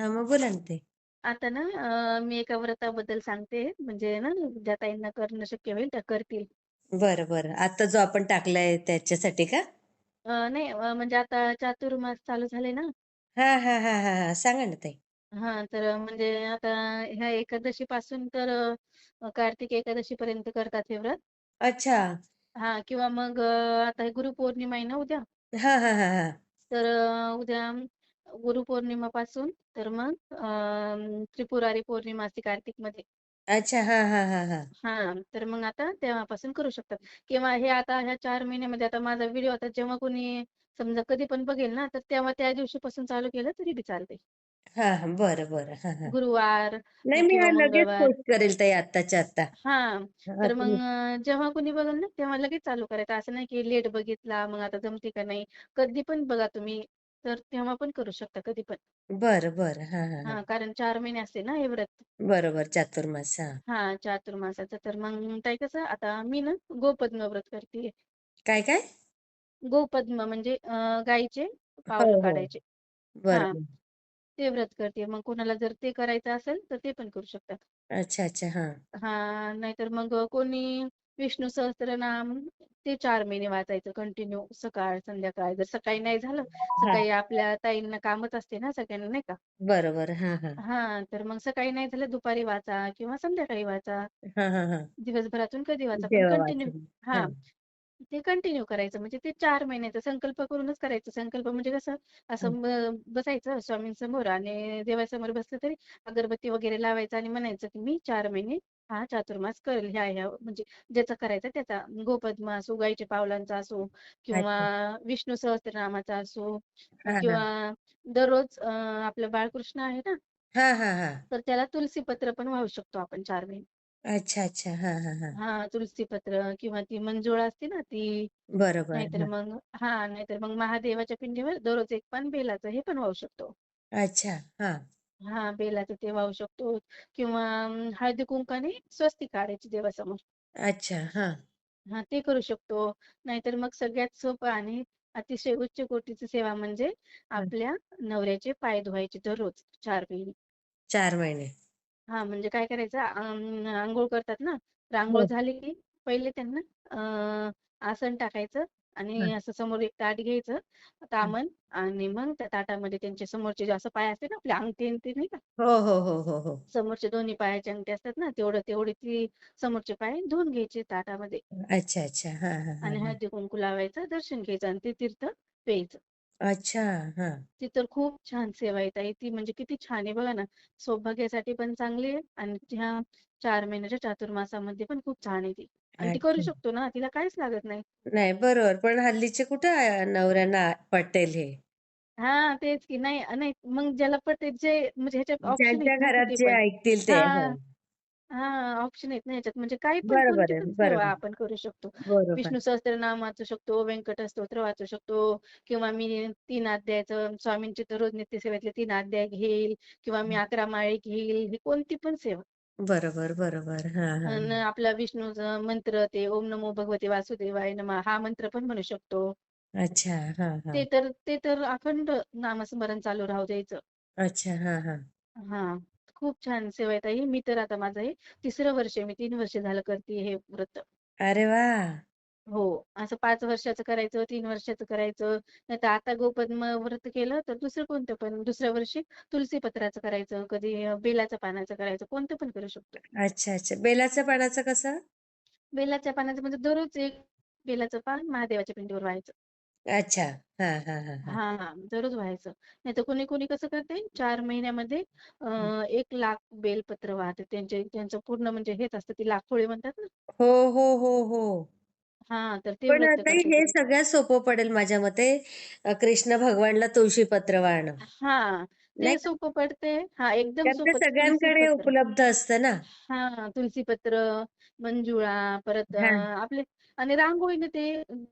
हां, मग बोला ना ताई. आता ना मी एका व्रताबद्दल सांगते म्हणजे ना ज्या ताईंना करणं शक्य होईल त्या करतील. बरं, बरं. आता जो आपण टाकलाय त्याच्यासाठी का? नाही म्हणजे आता चातुर्मास चालू झाले ना. हां, हां, हां, हां, हां. सांगा ना ताई. हां, तर म्हणजे आता ह्या एकादशीपासून तर कार्तिक एकादशीपर्यंत करतात हे व्रत. अच्छा. हां, किंवा मग आता हे गुरुपौर्णिमा आहे ना उद्या. हां, हां, हां, हां. तर उद्या गुरुपौर्णिमापासून तर मग त्रिपुरारी पौर्णिमा असते कार्तिकमध्ये. अच्छा. हां, हां, हां, हां. हां, तर मग आता तेव्हापासून करू शकतात किंवा हे आता ह्या 4 महिन्यामध्ये आता माझा व्हिडिओ आता जेव्हा कोणी समजा कधी पण बघेल ना, तर तेव्हा त्या दिवशीपासून चालू केलं तरी बी चालते. हां, हां. बरं, बरं. हां, हां. गुरुवार नाही, मी किंवा हा लगेच मंगळवार. पोस्ट करेल ताई आत्ताच्या आत्ता. हां, हां, तर मग तुम्ही जेव्हा कोणी बघेल ना, तेव्हा लगेच चालू करायचं. असं नाही की लेट बघितला, मग आता जमते का नाही. कधी पण बघा तुम्ही, तर तेव्हा पण करू शकता कधी पण. बरं, बरं. हां, हां, हां. हां, कारण 4 महिने असते ना हे व्रत. बरोबर चातुर्मास. हां. हां, चातुर्मासाचं. तर मग ताई कसं आता मी ना गोपद्म व्रत करते. काय, काय? गोपद्म म्हणजे गाईचे हो, पावलं हो. काढायचे. हां, बरोबर. ते व्रत करते. मग कोणाला जर ते करायचं असेल, तर ते पण करू शकतात. अच्छा, अच्छा. हां. हां, नाहीतर मग कोणी विष्णू सहस्त्रनाम ते 4 महिने वाचायचं कंटिन्यू सकाळ, संध्याकाळ. जर सकाळी नाही झालं, हां. सकाळी आपल्या ताईंना कामच असते ना सगळ्यांना नाही का? बरोबर. हां, हां. हां, तर मग सकाळी नाही झालं दुपारी वाचा किंवा संध्याकाळी वाचा. हां, हां, हां. दिवसभरातून कधी वाचा, पण जेव्हा कंटिन्यू वाचन. हां. हां. ते कंटिन्यू करायचं म्हणजे ते 4 महिन्याचा संकल्प करूनच करायचं. संकल्प म्हणजे कसं हं. असं बसायचं स्वामींसमोर आणि देवासमोर बसलं तरी अगरबत्ती वगैरे लावायचं आणि म्हणायचं की मी 4 महिने हा चातुर्मास करेल ह्या म्हणजे ज्याचा करायचा त्याचा. गोपद्म असो, गाईच्या पावलांचा असो किंवा अच्छा. विष्णू सहस्त्रनामाचा असो हां, हां. किंवा दररोज आपलं बाळकृष्ण आहे ना, हां, हां, हां. तर त्याला तुलसी पत्र पण वाहू शकतो आपण 4 महिने. अच्छा, अच्छा. हां, हां, हां. हां, तुलसी पत्र किंवा ती मंजुळा असते ना ती. बरोबर. नाहीतर हां. मग नाहीतर मग महादेवाच्या पिंडीवर दररोज एक पान बेलाचं हे पण वाहू शकतो. अच्छा. हां. हां, बेलाचं ते वाहू शकतो किंवा हळदी-कुंकाने स्वस्तिक काढायची देवासमोर. अच्छा. हां. हां, ते करू शकतो. नाहीतर मग सगळ्यात सोपं आणि अतिशय उच्च कोटीची सेवा म्हणजे हं. आपल्या नवऱ्याचे पाय धुवायचे दररोज 4 महिने. 4 महिने. हां, म्हणजे काय करायचं अंघोळ करतात ना, तर अंघोळ हो. झाली की पहिले त्यांना आसन टाकायचं आणि हं. असं समोर एक ताट घ्यायचं, हं. ताम्हण आणि मग त्या ताटामध्ये त्यांचे समोरचे जे असं पाय असते ना आपले अंगठी आणि ते नाही का, हो, हो, हो, हो, हो. समोरचे दोन्ही पायाचे अंगठे असतात ना, तेवढी ती समोरचे पाय धुवून घ्यायचे ताटामध्ये अच्छा, अच्छा. हां, हां, हां, आणि हां. हळदी-कुंकू लावायचं, दर्शन घ्यायचं आणि ते तीर्थ प्यायचं. अच्छा. हां. ती तर खूप छान सेवा आहे ताई. ती म्हणजे किती छान आहे बघा ना. सौभाग्यासाठी पण चांगली आहे आणि ह्या 4 महिन्याच्या चातुर्मासामध्ये पण खूप छान आहे ती. आणि ती करू अच्छा. शकतो ना, तिला काहीच लागत नाही. नाही बरोबर. पण हल्लीचे कुठे नवऱ्यांना पटेल हे. हां, तेच की. नाही नाही मग ज्याला पटेल जे म्हणजे ह्याच्यात ऑप्शन आहेत ज्यांच्या ना घरात किती जे पण. ऐकतील ते. हो. हां, ऑप्शन आहेत ना ह्याच्यात म्हणजे काही पण बरोबर कोणती आहे. पण सेवा बरोबर. आपण करू शकतो. बरोबर. विष्णू सहस्त्रनाम वाचू शकतो, व्यंकट स्तोत्र वाचू शकतो किंवा मी 3 अध्यायाचं स्वामींचे दररोज नित्यसेवेतले 3 अध्याय घेईल किंवा मी 11 माळी घेईल. ही कोणती पण सेवा. बरोबर, बरोबर. हां, हां, अन् हां. आपला विष्णूचा मंत्र ते ओम नमो भगवते वासुदेवाय नमः हा मंत्र पण म्हणू शकतो. अच्छा. हां, हां. ते तर अखंड नामस्मरण चालू राहू द्यायचं. अच्छा. हां, हां. हां. खूप छान सेवा आहे ताई. मी तर आता माझं हे 3रं वर्ष आहे. मी 3 वर्ष झालं करते हे व्रत. अरे वाह! हो. असं 5 वर्षाचं करायचं, 3 वर्षाचं करायचं. नाहीतर आता गोपद्म व्रत केलं तर दुसरं कोणतं पण दुसऱ्या वर्षी तुलसी पत्राचं करायचं, कधी बेलाच्या पानाचं करायचं, कोणतं पण करू शकतो. अच्छा, अच्छा. बेलाच्या पानाचं कसं? बेलाच्या पानाचं म्हणजे दररोज एक बेलाचं पान महादेवाच्या पिंडीवर व्हायचं. अच्छा. हां, हां, हां, हां. दररोज व्हायचं. नाहीतर कोणी-कोणी कसं करते 4 महिन्यामध्ये 1,00,000 बेलपत्र वाहते. त्यांचं पूर्ण म्हणजे हेच असतं ती लाखोळी म्हणतात ना. हो, हो, हो, हो. तर ते पण व्रत ताई करते हे कोणी. सगळ्यात सोपं पडेल माझ्या मते कृष्ण भगवानला तुळशीपत्र वाहणं. ते नाही का? सोपं पडते. एकदम कारण ते सोपं सगळ्यांकडे तुलसीपत्र. उपलब्ध असतं ना. तुलसीपत्र, मंजुळा परत हां. आपले आणि रांगोळीने ते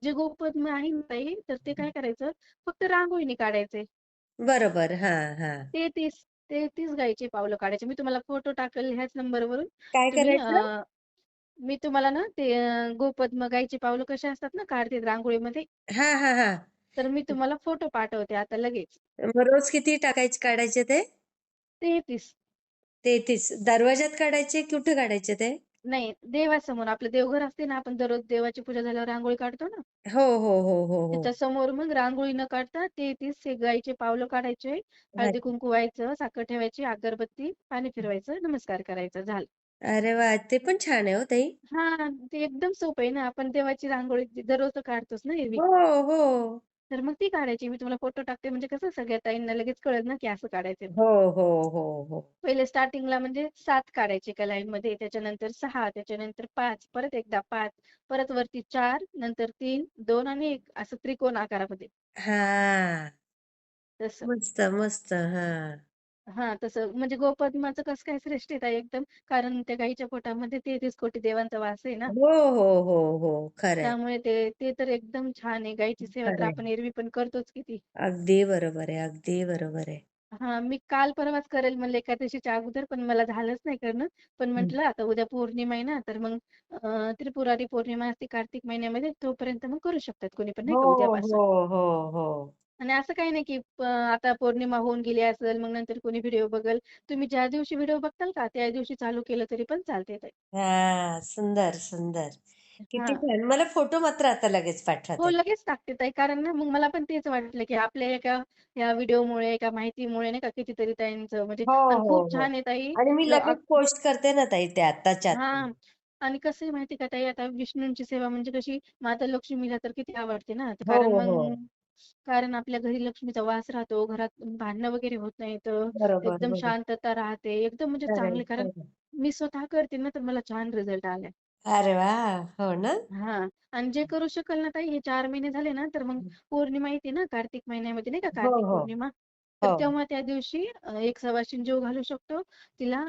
जे गोपद्म आहे ना ताई, तर ते काय करायचं फक्त रांगोळीने काढायचे. बरोबर. हां, हां. ते 30 ते 30 गायीची पावलं काढायची. मी तुम्हाला फोटो टाकेल ह्याच नंबरवरून. काय तुम्ही करायचं? मी तुम्हाला ना ते गोपद्म गायची पावलं कशी असतात ना काढते रांगोळीमध्ये, हां, हां, हां. तर मी तुम्हाला फोटो पाठवते आता लगेच. मग रोज किती टाकायचे काढायचे ते? 33. 33 दरवाजात काढायचे, कुठे काढायचे ते? नाही, देवासमोर आपलं देवघर असते ना, आपण दररोज देवाची पूजा झाल्यावर रांगोळी काढतो ना, हो, हो, हो, हो, हो. त्याच्या समोर मग रांगोळी न काढता 33 हे गाईचे पावलं काढायचे, हळदी कुंकू व्हायचं, साखर ठेवायची, अगरबत्ती, पाणी फिरवायचं, नमस्कार करायचा, झालं. अरे वाह! ते पण छान आहे हो ताई. हां, ते एकदम सोपं आहे ना. आपण देवाची रांगोळी दररोज तर काढतोच ना एरवी. हो, हो. तर मग ती काढायची. मी तुम्हाला फोटो टाकते म्हणजे कसं सगळ्या ताईंना लगेच कळेल ना, की असं काढायचं. हो, हो, हो, हो. पहिले स्टार्टिंगला म्हणजे 7 काढायचे एका लाईनमध्ये, त्याच्यानंतर 6, त्याच्यानंतर 5, परत एकदा 5, परत वरती 4, नंतर 3, 2 आणि 1 असं त्रिकोण आकारामध्ये. हां. तसं. मस्त, मस्त. हां. हां, तसं म्हणजे गोपद्माचं कसं काय श्रेष्ठता आहे एकदम, कारण त्या गाईच्या पोटामध्ये 33 कोटी देवांचा वास आहे ना. हो, हो, हो, हो. खरंय, त्यामुळे ते ते तर एकदम छान आहे. गाईची सेवा तर खरंय. आपण एरवी पण करतोच किती. अगदी बरोबर आहे, अगदी बरोबर आहे. हां, मी काल परवाच करेल म्हणलं एकादशीच्या अगोदर, पण मला झालंच नाही करणं. पण हं. म्हटलं आता उद्या पौर्णिमा आहे ना, तर मग त्रिपुरारी पौर्णिमा असते कार्तिक महिन्यामध्ये, तोपर्यंत मग करू शकतात कोणी पण नाही हो, का उद्यापासून. हो, हो, हो. आणि असं काही नाही की आता पौर्णिमा होऊन गेली असेल, मग नंतर कोणी व्हिडिओ बघेल. तुम्ही ज्या दिवशी व्हिडिओ बघताल का, त्या दिवशी चालू केलं तरी पण चालते ते. हां, सुंदर, सुंदर. किती हां. छान. मला फोटो मात्र आता लगेच पाठवा हो, ताई. लगेच टाकते ताई. कारण ना मग मला पण तेच वाटलं, की आपल्या एका या व्हिडिओमुळे, एका माहितीमुळे नाही का कितीतरी ताईंचं म्हणजे हो, आणि हो, खूप हो. छान आहे ताई. आणि मी लगेच पोस्ट करते ना ताई ते आत्ताच्या आत्ता. हां. आणि कसं आहे माहिती आहे का ताई, आता विष्णूंची सेवा म्हणजे कशी माता लक्ष्मीला तर किती आवडते ना, तर हो, कारण मग हो. कारण आपल्या घरी लक्ष्मीचा वास राहतो, घरात भांडणं वगैरे होत नाहीत, बरोबर, एकदम बरोबर. शांतता राहते, एकदम म्हणजे खरंय, चांगले. कारण खरं. मी स्वतः करते ना, तर मला छान रिझल्ट आलाय. अरे वाह! हो ना? हां. आणि जे करू शकाल ना ताई, हे 4 महिने झाले ना, तर मग पौर्णिमा येते ना कार्तिक महिन्यामध्ये नाही का, हो, कार्तिक हो, पौर्णिमा. तर हो. तेव्हा त्या दिवशी एक सवाशीण जेवू घालू शकतो. तिला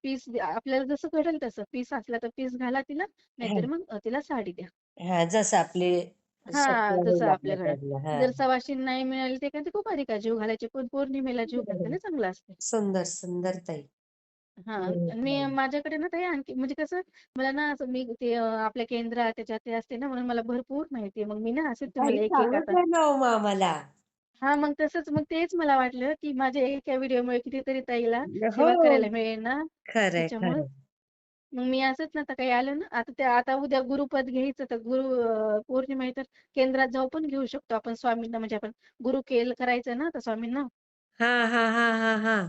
पीस आपल्याला जसं घडेल तसं. पीस असला तर पीस घाला तिला, नाहीतर हां, मग तिला साडी द्या. हां. जसं आपली शक्य हां, जसं होईल आपल्या घरात. आपल्याकडनं. हां. जर सवाशीण नाही मिळाली, ते काय ते कुमारिका जेवू घालायची. पण पौर्णिमेला जेवू बरोबर. घातलेलं चांगलं असते. सुंदर, सुंदर ताई. हां. हं, आणि मी हं. माझ्याकडे ना ताई आणखी म्हणजे कसं मला ना असं मी ते आपल्या केंद्रात त्याच्यात ते असते ना, म्हणून मला भरपूर माहिती आहे. मग मी ना असेच ताई तुम्हाला एक-एक सांगत आता जा ना हो मग आम्हाला. हां, मग तसंच मग तेच मला वाटलं, की माझ्या एका व्हिडिओमुळे कितीतरी ताईला सेवा हो. करायला मिळेल ना, खरंय, त्याच्यामुळं खरंय. मग मी असंच ना आता काही आलं ना, आता उद्या गुरुपद घ्यायचं तर पौर्णिमा आहे तर केंद्रात जाऊ पण घेऊ शकतो आपण स्वामींना म्हणजे आपण करायचं ना आता स्वामींना. हां, हां, हां, हां, हां.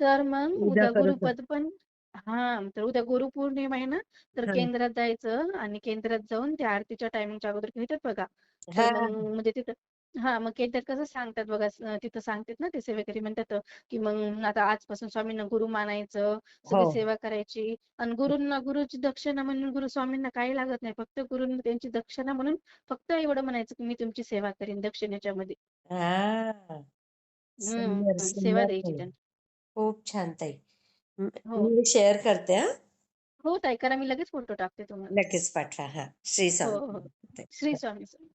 तर मग पूजा उद्या करत गुरुपद पण हां, तर उद्या गुरुपौर्णिमा आहे ना, तर हां. केंद्रात जायचं आणि केंद्रात जाऊन त्या आरतीच्या टायमिंगच्या अगोदर घेतात बघा. तर मग हां. म्हणजे तिथं हां, मग केंद्रात कसं सांगतात बघा तिथं सांगतात ना ते सेवेकरी म्हणतात की मग आता आजपासून स्वामींना गुरु मानायचं, हो. सगळी सेवा करायची आणि गुरूंना गुरुची दक्षिणा म्हणून गुरु स्वामींना काही लागत नाही. फक्त गुरूंना त्यांची दक्षिणा म्हणून फक्त एवढं म्हणायचं की मी तुमची सेवा करीन दक्षिणेच्यामध्ये. हां. सुंदर, आणि सेवा सुंदर द्यायची ताई. त्यांना. खूप छान ताई. हो. मी शेअर करते हां. हो ताई करा. मी लगेच फोटो टाकते तुम्हाला. लगेच पाठवा. हां. श्री हो, स्वामी हो. समर्थ ताई. श्री स्वामी समर्थ.